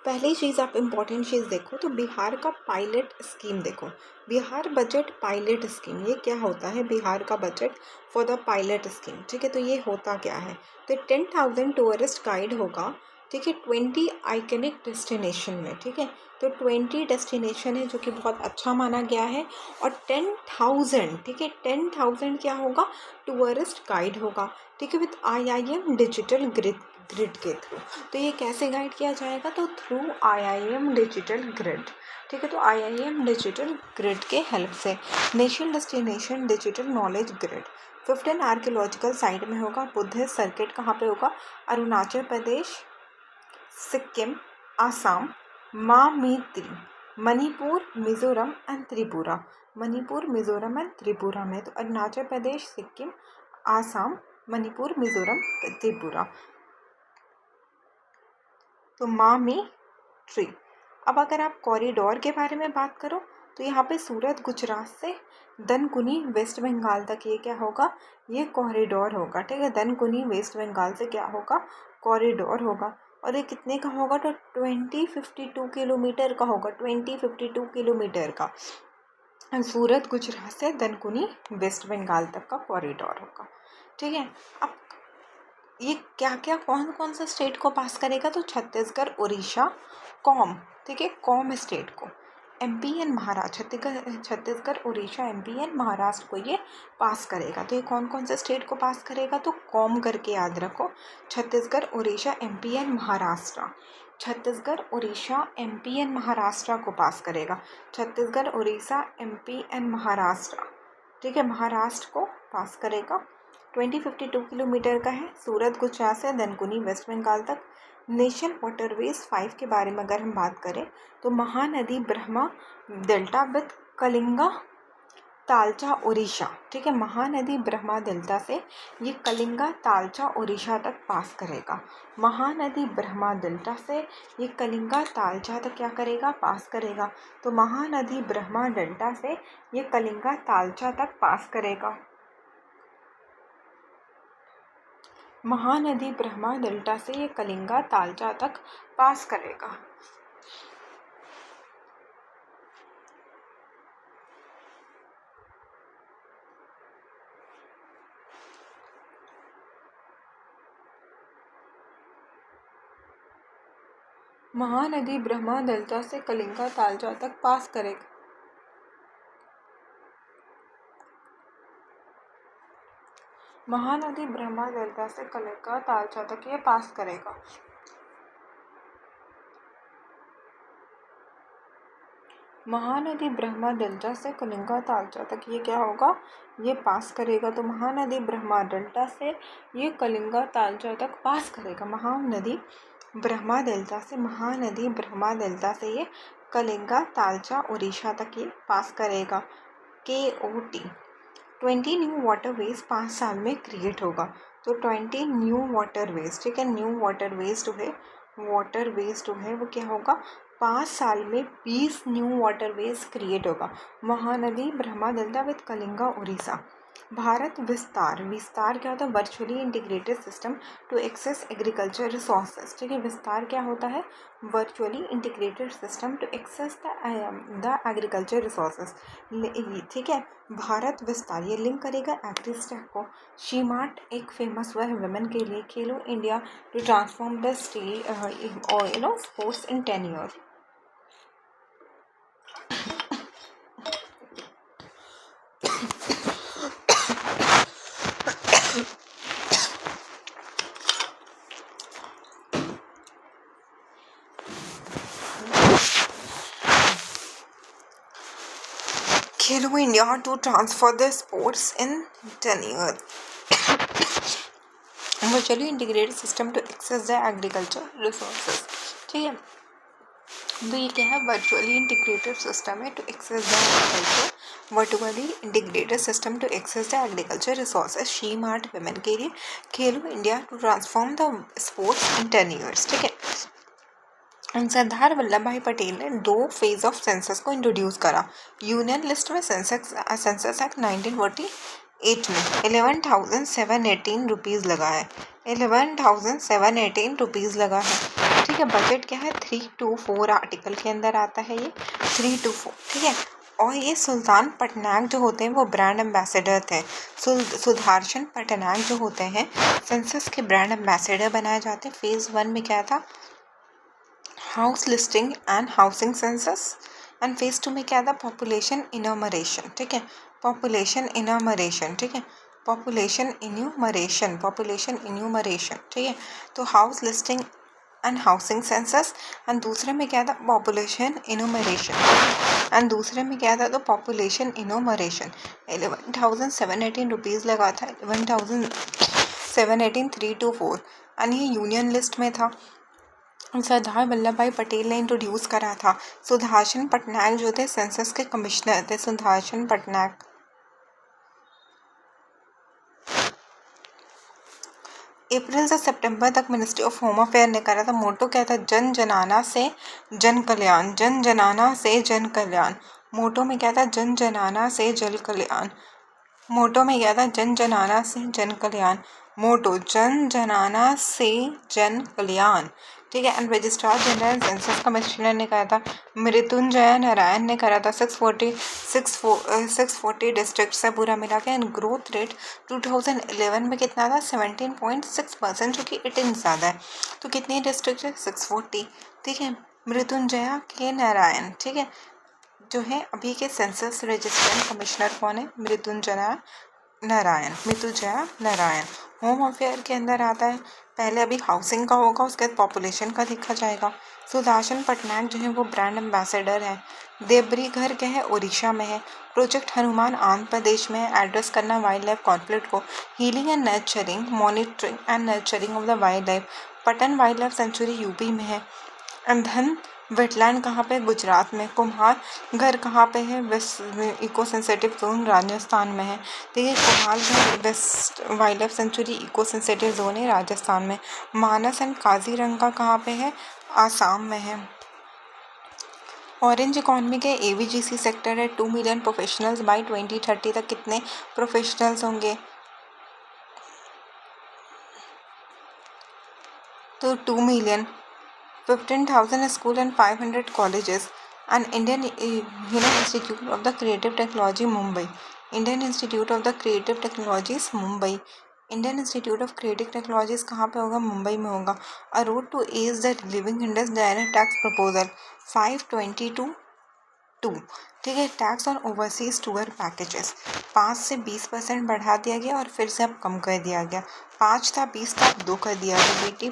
पहली चीज़ आप इम्पॉर्टेंट चीज़ देखो तो बिहार का पायलट स्कीम देखो, बिहार बजट पायलट स्कीम, ये क्या होता है? बिहार का budget for the pilot scheme, ठीक है। तो ये होता क्या है? तो 10,000 टूरिस्ट गाइड होगा, ठीक है, 20 आइकनिक डेस्टिनेशन में, ठीक है। तो 20 डेस्टिनेशन है जो कि बहुत अच्छा माना गया है, और 10,000, ठीक है, 10,000 क्या होगा? टूरिस्ट गाइड होगा, ठीक है, विथ IIM डिजिटल ग्रिड के थ्रू। तो ये कैसे गाइड किया जाएगा? तो थ्रू IIM डिजिटल ग्रिड, ठीक है। तो IIM डिजिटल ग्रिड के हेल्प से national destination digital knowledge grid 15 archaeological site में होगा। बुद्धिस्ट सर्किट कहाँ पे होगा? अरुणाचल प्रदेश, सिक्किम, आसाम, मामीत्री, मणिपुर, मिजोरम एंड त्रिपुरा। मणिपुर, मिजोरम एंड त्रिपुरा में। तो अरुणाचल प्रदेश, सिक्किम, आसाम, मणिपुर, मिजोरम, त्रिपुरा। तो मामी ट्री। अब अगर आप कॉरिडोर के बारे में बात करो तो यहाँ पे सूरत गुजरात से दनकुनी वेस्ट बंगाल तक ये क्या होगा? ये कॉरिडोर होगा, ठीक है। दनकुनी वेस्ट बंगाल से क्या होगा? कॉरिडोर होगा। और ये कितने का होगा? तो 2052 किलोमीटर का होगा, 2052 किलोमीटर का। सूरत गुजरात से दनकुनी वेस्ट बंगाल तक का कॉरिडोर होगा, ठीक है। अब ये क्या क्या कौन कौन सा स्टेट को पास करेगा? तो छत्तीसगढ़, उड़ीसा, कॉम, ठीक है, कॉम स्टेट को, MP and Maharashtra, Chhattisgarh, Orissa, MP and Maharashtra को ये पास करेगा। तो ये कौन कौन से स्टेट को पास करेगा? तो कॉम करके याद रखो, Chhattisgarh, Orissa, MP and Maharashtra. Chhattisgarh, Orissa, MP and Maharashtra को पास करेगा। छत्तीसगढ़, उड़ीसा, MP एंड महाराष्ट्र, ठीक है, महाराष्ट्र को पास करेगा। 2052 किलोमीटर का है, सूरत गुजरात से दनकुनी वेस्ट बंगाल तक। नेशनल वाटरवेज 5 के बारे में अगर हम बात करें तो महानदी ब्रह्मा डेल्टा विद कलिंगा तालचा उड़ीसा, ठीक है। महानदी ब्रह्मा डेल्टा से ये कलिंगा तालचा उड़ीसा तक पास करेगा। महानदी ब्रह्मा डेल्टा से ये कलिंगा तालचा तक क्या करेगा? पास करेगा। तो महानदी ब्रह्मा डेल्टा से ये कलिंगा तालचा तक पास करेगा। महानदी ब्रह्मा डेल्टा से ये कलिंगा तालचा तक पास करेगा। महानदी ब्रह्मा डेल्टा से कलिंगा तालचा तक पास करेगा। महानदी ब्रह्मा डेल्टा से कलिंगा तालचा तक ये पास करेगा। महानदी ब्रह्मा डेल्टा से कलिंगा तालचा तक ये क्या होगा? ये पास करेगा। तो महानदी ब्रह्मा डेल्टा से ये कलिंगा तालचा तक पास करेगा। महानदी ब्रह्मा डेल्टा से ये कलिंगा तालचा उड़ीसा तक ये पास करेगा। KOT 20 न्यू वाटरवेज 5 साल में क्रिएट होगा। तो 20 न्यू वाटरवेज, ठीक है, न्यू वाटरवेज जो है वो क्या होगा? 5 साल में 20 न्यू वाटरवेज क्रिएट होगा। Mahanadi Brahma delta with Kalinga Orissa. भारत विस्तार क्या होता है? Virtually integrated system to access agriculture resources, ठीक है। विस्तार क्या होता है? Virtually integrated system to access the agriculture resources, ठीक है। भारत विस्तार ये लिंक करेगा एग्रीस्टैक को। शी मार्ट एक फेमस हुआ है वुमेन के लिए। Khelo India to transform the state sports in 10 years. Khelo India to transfer the sports in 10 years. Virtually integrated system to access the agriculture resources, ठीक है। तो ये क्या है? वर्चुअली इंटीग्रेटेड सिस्टम है to access the agriculture, virtually integrated system to access the agriculture resources. She mart women के लिए। Khelo India to transform the sports in 10 years, ठीक है। सरदार वल्लभ भाई पटेल ने 2 फेज ऑफ सेंसस को इंट्रोड्यूस करा। यूनियन लिस्ट में सेंसस एक्ट 1948 में 11,718 रुपीज़ लगा है। 11,718 रुपीज़ लगा है, ठीक है। बजट क्या है 3 to 4 आर्टिकल के अंदर आता है ये 3 to 4, ठीक है। और ये सुल्तान पटनायक जो होते हैं वो ब्रांड एम्बेसडर थे। सुदर्शन पटनायक जो होते हैं सेंसस के ब्रांड एम्बेसडर बनाए जाते हैं। फेज़ 1 में क्या था, house listing and housing census, and phase 2 में क्या था, पॉपुलेशन इनोमरेशन, ठीक है। पॉपुलेशन इनोमरेशन, ठीक है। पॉपुलेशन इन्यूमरेशन, ठीक है। तो house listing and housing census, and दूसरे में क्या था, पॉपुलेशन इनोमरेशन, एंड दूसरे में क्या था, तो पॉपुलेशन इनोमरेशन। 11,718 रुपीज़ लगा था, 11,718 3 to 4, एंड ये यूनियन लिस्ट में था। सरदार वल्लभ भाई पटेल ने इंट्रोड्यूस करा था। सुदर्शन पटनायक जो थे सेंसस के कमिश्नर थे, सुदर्शन पटनायक। अप्रैल से सितंबर तक मिनिस्ट्री ऑफ होम अफेयर ने करा था। मोटो क्या था, जन जनाना से जन कल्याण, जन जनाना से जन कल्याण। मोटो में क्या था, जन जनाना से जन कल्याण। मोटो में क्या था, जन जनाना से जन कल्याण। मोटो जन जनाना से जन कल्याण, ठीक है। And registrar general census commissioner ने कहा था, मृत्युंजय नारायण ने करा था। 640 डिस्ट्रिक्ट से पूरा मिला के। एंड ग्रोथ रेट 2011 में कितना था, 17.6%, जो कि 18 ज़्यादा है। तो कितनी डिस्ट्रिक्ट है, 640, ठीक है। मृत्युंजय के नारायण, ठीक है, जो है अभी के सेंसस रजिस्ट्रेशन कमिश्नर कौन है, मृत्युंजय नारायण। होम अफेयर के अंदर आता है, पहले अभी हाउसिंग का होगा, उसके बाद पॉपुलेशन का देखा जाएगा। सुदर्शन पटनायक जो है वो ब्रांड एम्बेसडर है। देवरी घर क्या है, उड़ीसा में है। प्रोजेक्ट हनुमान आंध्र प्रदेश में है। एड्रेस करना वाइल्ड लाइफ कॉन्फ्लिक्ट को, healing and nurturing, monitoring and nurturing of the wild life. Patan wild life century UP में है। अंधन वेटलैंड कहाँ पे, गुजरात में। कुम्हार घर कहाँ पे है, west eco sensitive zone Rajasthan में है। देखिए कुम्हार घर west wild life sanctuary eco sensitive zone है राजस्थान में। मानस एंड काजीरंगा कहाँ पे है, आसाम में है। ऑरेंज इकॉनमी के एवीजीसी सेक्टर है। 2 मिलियन प्रोफेशनल्स बाई 2030 तक कितने प्रोफेशनल्स होंगे, तो 2 million. 15,000 school and 500 colleges, and Indian Institute of the Creative Technology Mumbai. Indian Institute of the Creative Technologies Mumbai. Indian institute of creative technologies कहाँ पे होगा, मुंबई में होगा। A road to ease the living index direct tax proposal 522, ठीक है। Tax on overseas tour packages 5 से 20% बढ़ा दिया गया और फिर से अब कम कर दिया गया। 5 था, 20 था, 2 कर दिया गया। बेटी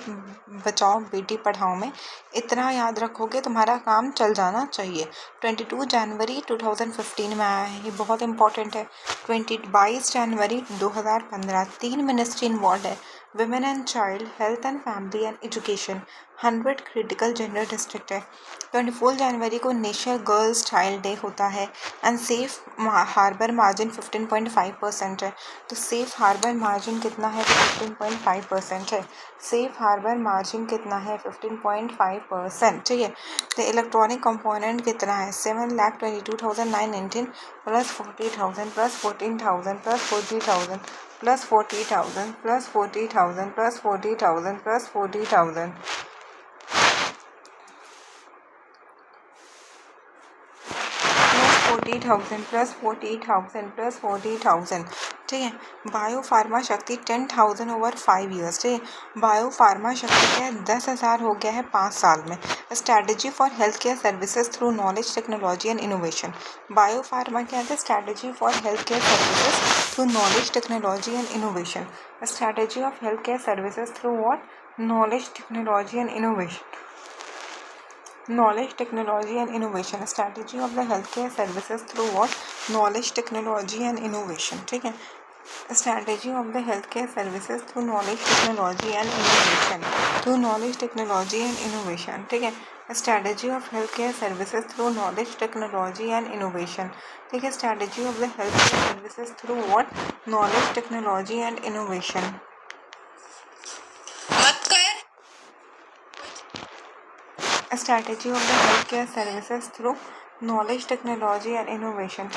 बचाओ बेटी पढ़ाओ में इतना याद रखोगे तुम्हारा काम चल जाना चाहिए। 22 जनवरी 2015 में आया है, ये बहुत इंपॉर्टेंट है। 22 जनवरी 2015। 3 मिनिस्ट्री इन्वॉल्व है, women and child, health and family and education. 100 critical gender district है। 24 जनवरी को नेशनल गर्ल्स चाइल्ड डे होता है। एंड सेफ हार्बर मार्जिन 15.5% है। तो सेफ हार्बर मार्जिन कितना है, 15.5% है। सेफ हार्बर मार्जिन कितना है, 15.5%, ठीक है। तो इलेक्ट्रॉनिक कंपोनेंट कितना है, 7,22,919 plus 40,000 plus 14,000 plus 40,000 plus 40,000 plus 40,000 plus 40,000 plus 40,000 40,000 plus 40,000 plus 40,000, ठीक है। बायो फार्मा शक्ति 10,000 ओवर 5 ईयर्स, ठीक है। बायो फार्मा शक्ति क्या है, 10,000 हो गया है 5 साल में। Strategy for health care services through knowledge technology and innovation. Bio pharma क्या है, strategy for health care services through knowledge technology and innovation. Strategy of health care services through what, knowledge technology and innovation. Knowledge, technology and innovation. Strategy of the healthcare services through what? Knowledge, technology and innovation, ठीक है। Strategy of the healthcare services through knowledge, technology and innovation. Through knowledge, technology and innovation, ठीक है। Strategy of healthcare services through knowledge, technology and innovation, ठीक है। Strategy of the healthcare services through what? Knowledge, technology and innovation. Strategy of the healthcare services through knowledge, technology and innovation.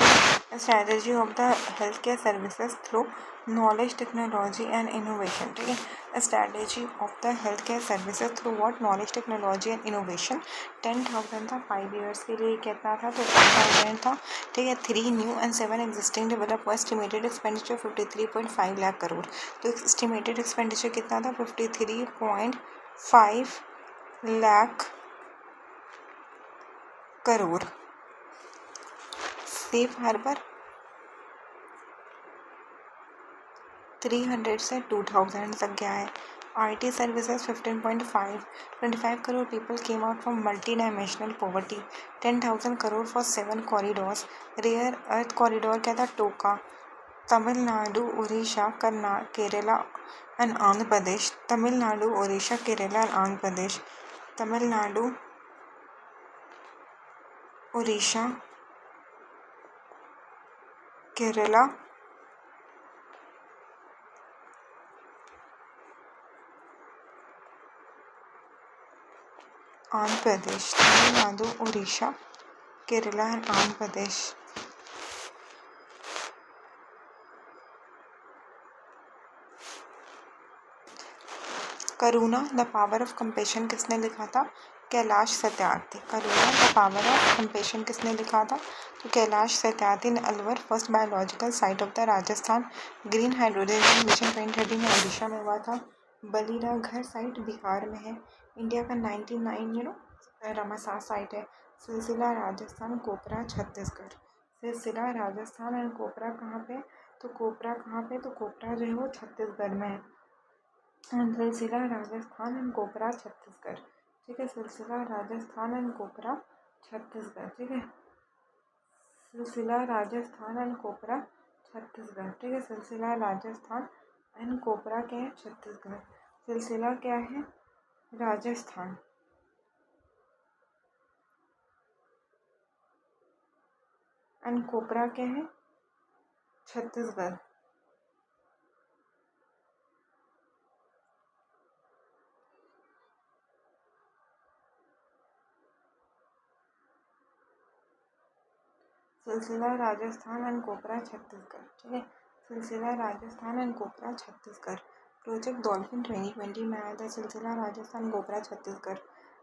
A strategy of the healthcare services through knowledge, technology and innovation. ठीक है, a strategy of the healthcare services through what? Knowledge, technology and innovation. 10,000 था 5 years के लिए, कितना था? तो 10,000 था. ठीक है, 3 new and 7 existing develop हुआ. estimated expenditure 53.5 lakh crore. तो estimated expenditure कितना था? 53.5 लाख करोड़. सेफ हार्बर 300 से 2000 तक गया है. IT services 15.5. 25 crore people came out from multi dimensional poverty. 10,000 crore for 7 corridors. Rare earth corridor क्या था? टोका. Tamil Nadu, Orissa, Kerala and Andhra Pradesh. Tamil Nadu, Orissa, Kerala and Andhra Pradesh. Tamil Nadu, Orissa, Kerala Andhra Pradesh. Tamil Nadu, Orissa, Kerala and Andhra Pradesh. Karuna the power of compassion किसने लिखा था? Kailash Satyarthi. Karuna the power of compassion किसने लिखा था? तो कैलाश सत्यार्थी ने. Alwar first biological site of the Rajasthan green hydrogen mission 2013 में ओडिशा में हुआ था. बलिरा घर साइट बिहार में है. इंडिया का 99 रामसार साइट है. सिलसिला राजस्थान, कोपरा छत्तीसगढ़. सिलसिला राजस्थान एंड कोपरा कहाँ पे? तो कोपरा कहाँ पे? तो कोपरा जो है वो छत्तीसगढ़ में है. सिलसिला राजस्थान एंड कोपरा छत्तीसगढ़. ठीक है, सिलसिला राजस्थान एंड कोपरा छत्तीसगढ़. ठीक है, सिलसिला राजस्थान एंड कोपरा छत्तीसगढ़. ठीक है, सिलसिला राजस्थान एंड कोपरा क्या है? छत्तीसगढ़. सिलसिला क्या है? राजस्थान. एंड कोपरा क्या है? छत्तीसगढ़. सिलसिला राजस्थान एंड कोपरा छत्तीसगढ़. ठीक है, सिलसिला राजस्थान एंड कोपरा छत्तीसगढ़. प्रोजेक्ट डॉल्फिन 2020 में आया था. सिलसिला राजस्थान, कोपरा Chhattisgarh.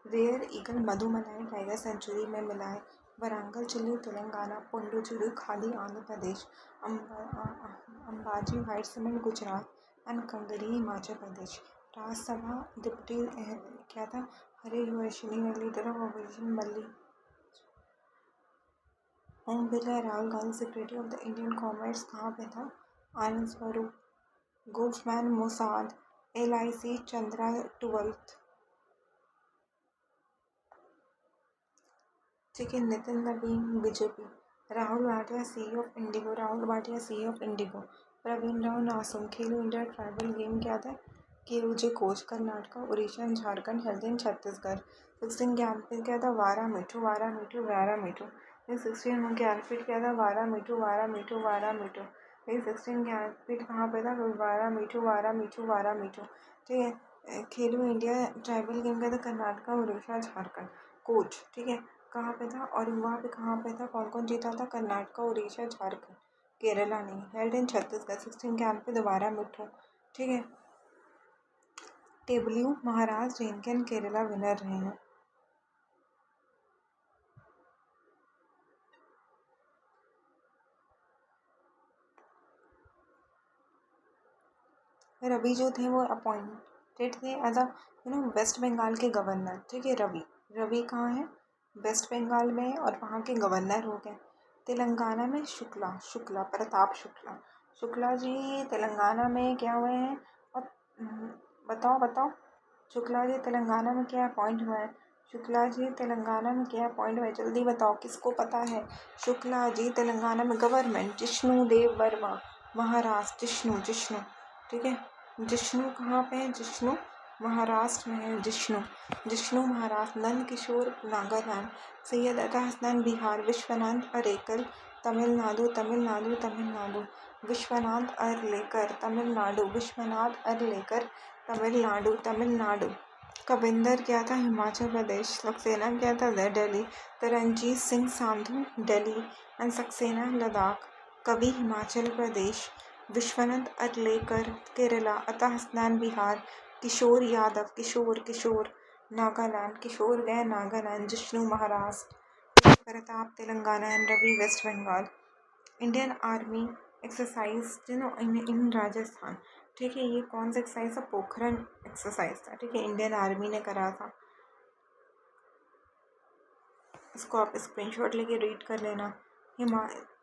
Rare eagle Mudumalai tiger sanctuary में मिला है. Warangal chilli Telangana. Puducherry khadi Andhra Pradesh. Ambaji white cement Gujarat and Kangri Himachal Pradesh. Rajya Sabha deputy क्या था? हरे वर्षिनी लीडर ऑफ ऑपोजिशन मल्ली. Om Birla Rahul Gandhi secretary of the Indian commerce कहाँ पे था? Anand Swaroop. Goffman Mossad. LIC Chandra 12th. ठीक है, Nitin Naveen BJP. Rahul Bhatia CEO of IndiGo. Rahul Bhatia CEO of IndiGo. Praveen Rao नासुम. खेलो इंडिया ट्राइबल गेम क्या था? KUJ coach. Karnataka, Orissa and Jharkhand health in Chhattisgarh. 16 Jnanpith क्या था? 12 मीठू 12 मीठू 12 मीठू. 16 ज्ञानपीठ क्या था? 12 मीठू 12 मीठू 12 मीठू. 16 ज्ञानपीठ कहाँ पे था? 12 मीठू 12 मीठू 12 मीठू. ठीक है, खेलो इंडिया ट्राइबल गेम क्या था? कर्नाटका, उड़ीसा, झारखंड. कोच. ठीक है, कहाँ पे था? और वहाँ पे कहाँ पे था? कौन कौन जीता था? कर्नाटका, उड़ीसा, झारखंड. केरला नहीं. Held in Chhattisgarh. 16 कैंप पे 12 मीठू. ठीक है, tableau Maharashtra, JNK and Kerala winner रहे हैं. रवि जो थे वो अपॉइंटेड थे एज अ वेस्ट बंगाल के गवर्नर. ठीक है, रवि कहाँ है? वेस्ट बंगाल में है और वहाँ के गवर्नर हो गए. तेलंगाना में शुक्ला प्रताप शुक्ला जी तेलंगाना में क्या हुए हैं? और बताओ शुक्ला जी तेलंगाना में क्या अपॉइंट हुआ है? शुक्ला जी तेलंगाना में क्या अपॉइंट हुआ है? जल्दी बताओ, किसको पता है? शुक्ला जी तेलंगाना में गवर्नमेंट. जिष्णु देव वर्मा महाराष्ट्र. जिष्णु. ठीक है, जिष्णु कहाँ पे है? जिष्णु महाराष्ट्र में है. जिष्णु महाराष्ट्र. नंद किशोर नागालैंड. सैयद अता हसनैन बिहार. विश्वनाथ अरेकल तमिलनाडु. विश्वनाथ अरलेकर तमिलनाडु. कविंदर क्या था? हिमाचल प्रदेश। सक्सेना क्या था? दिल्ली। तरनजीत सिंह संधू दिल्ली एंड सक्सेना लद्दाख। कवि हिमाचल प्रदेश। विश्वनाथ अर्लेकर केरला। अता हसनैन बिहार। किशोर यादव किशोर नागालैंड। किशोर गए Nagaland. Jishnu Maharashtra. Pratap Telangana and Ravi west Bengal. Indian army exercise in Rajasthan. ठीक है, ये कौन सा एक्सरसाइज था? पोखरण एक्सरसाइज था। ठीक है, इंडियन आर्मी ने करा था। इसको आप स्क्रीनशॉट लेके रीड कर लेना।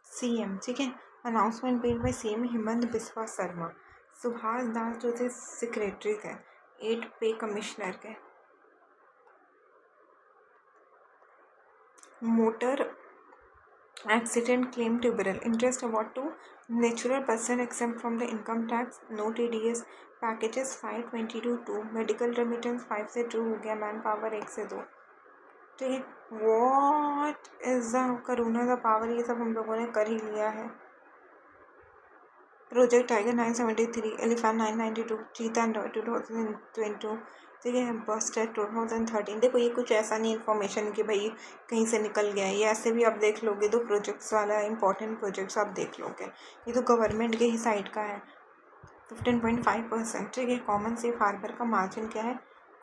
सीएम, ठीक है, announcement made by CM Himanta Biswa Sharma. Subhash Das जो थे सेक्रेटरी थे, 8 पे कमिश्नर के। Motor Accident Claim Tribunal. Interest award to natural person exempt from the income tax. No TDS. Packages 522 Medical remittance 5 से 2 हो गया. मैन पावर 1 से 2. ठीक है. What is the Karuna the power? ये सब हम लोगों ने कर ही लिया है. प्रोजेक्ट टाइगर 973, एलिफेंट 992, चीता 2022, ठीक है, बस्टर 2013। देखो ये कुछ ऐसा नहीं इन्फॉर्मेशन कि भाई कहीं से निकल गया है, ये ऐसे भी आप देख लोगे तो प्रोजेक्ट्स वाला इंपॉर्टेंट प्रोजेक्ट्स आप देख लोगे, ये तो गवर्नमेंट के ही साइड का है। 15.5%, ठीक है। कॉमन सेफ हार्बर का मार्जिन क्या है?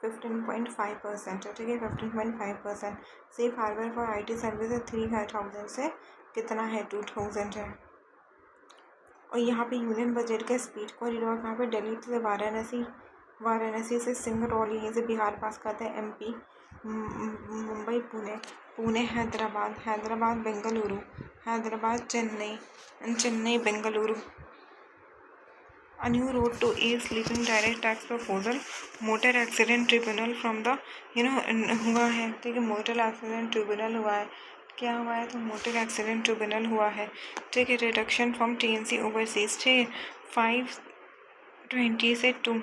15.5% है, ठीक है, 15.5%। Safe harbour for IT service 3,000 से कितना है? 2,000 है। और यहाँ पे यूनियन बजट का स्पीड कॉरिडोर कहाँ पे? दिल्ली से वाराणसी से सिंगरौली, यहीं से बिहार पास करते हैं, MP, Mumbai Pune Hyderabad Bengaluru, Chennai Bengaluru. A new road to ease sleeping direct tax proposal. Motor accident tribunal from the हुआ है, ठीक है, मोटर एक्सीडेंट ट्रिब्यूनल हुआ है। क्या हुआ है? तो मोटर एक्सीडेंट ट्रिब्यूनल हुआ है, ठीक है। रिडक्शन फ्रॉम TNC ओवरसीज, ठीक है, 520 से 2।